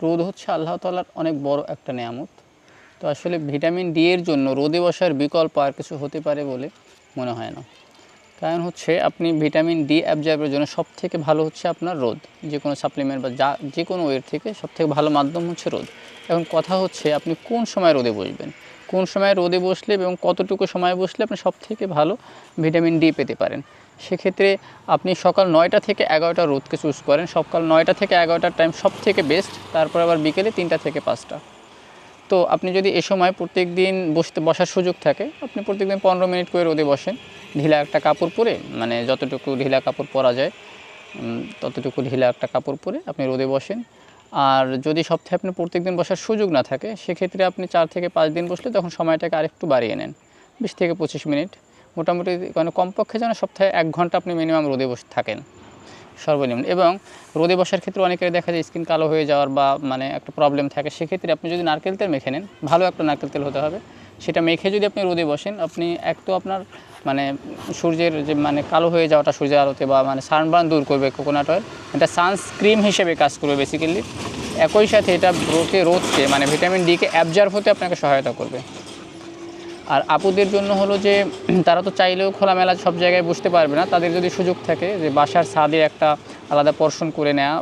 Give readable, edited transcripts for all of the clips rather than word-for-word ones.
রোদ হচ্ছে আল্লাহ তাআলার অনেক বড় একটা নেয়ামত। তো আসলে ভিটামিন ডি এর জন্য রোদে বসার বিকল্প আর কিছু হতে পারে বলে মনে হয় না। কারণ হচ্ছে আপনি ভিটামিন ডি অ্যাবজর্বের জন্য সবথেকে ভালো হচ্ছে আপনার রোদ। যে কোনো সাপ্লিমেন্ট বা যে কোনো ওয়ের থেকে সবথেকে ভালো মাধ্যম হচ্ছে রোদ। এখন কথা হচ্ছে আপনি কোন সময় রোদে বসবেন, কোন সময় রোদে বসলে এবং কতটুকু সময় বসলে আপনি সবথেকে ভালো ভিটামিন ডি পেতে পারেন। সেক্ষেত্রে আপনি সকাল 9টা থেকে 11টা রোদকে চুজ করেন। সকাল 9টা থেকে 11টার টাইম সবথেকে বেস্ট। তারপর আবার বিকেলে 3টা থেকে 5টা। তো আপনি যদি এ সময় প্রত্যেক দিন বসার সুযোগ থাকে, আপনি প্রত্যেকদিন 15 মিনিট করে রোদে বসেন। ঢিলা একটা কাপড় পরে, মানে যতটুকু ঢিলা কাপড় পরা যায় ততটুকু ঢিলা একটা কাপড় পরে আপনি রোদে বসেন। আর যদি সপ্তাহে আপনি প্রত্যেকদিন বসার সুযোগ না থাকে, সেক্ষেত্রে আপনি 4 থেকে 5 দিন বসলে তখন সময়টাকে আরেকটু বাড়িয়ে নেন, 20 থেকে 25 মিনিট মোটামুটি, মানে কমপক্ষে যেন সপ্তাহে 1 ঘন্টা আপনি মিনিমাম রোদে বসে থাকেন সর্বনিম্ন। এবং রোদে বসার ক্ষেত্রে অনেকের দেখা যায় স্কিন কালো হয়ে যাওয়ার বা মানে একটা প্রবলেম থাকে। সেক্ষেত্রে আপনি যদি নারকেল তেল মেখে নেন, ভালো একটা নারকেল তেল হতে হবে, সেটা মেখে যদি আপনি রোদে বসেন, আপনি এক তো আপনার মানে সূর্যের যে মানে কালো হয়ে যাওয়াটা সূর্যের আলোতে বা মানে সানবার্ন দূর করবে কোকোনাট অয়েল, এটা সানস্ক্রিন হিসেবে কাজ করবে বেসিক্যালি। একই সাথে এটা রোদকে মানে ভিটামিন ডিকে অ্যাবজর্ব হতে আপনাকে সহায়তা করবে। আর আপুদের জন্য হলো যে তারা তো চাইলেও খোলামেলা সব জায়গায় বসতে পারবে না। তাদের যদি সুযোগ থাকে যে বাসার ছাদে একটা আলাদা পোরশন করে নেওয়া,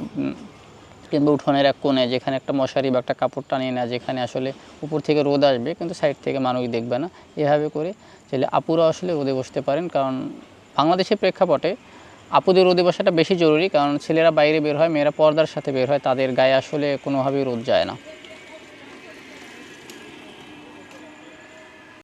কিংবা উঠোনের এক কোণে যেখানে একটা মশারি বা একটা কাপড় টানিয়ে নেওয়া, যেখানে আসলে উপর থেকে রোদ আসবে কিন্তু সাইড থেকে মানুষ দেখবে না, এভাবে করে চাইলে আপুরা আসলে রোদে বসতে পারেন। কারণ বাংলাদেশের প্রেক্ষাপটে আপুদের রোদে বসাটা বেশি জরুরি, কারণ ছেলেরা বাইরে বের হয়, মেয়েরা পর্দার সাথে বের হয়, তাদের গায়ে আসলে কোনোভাবেই রোদ যায় না।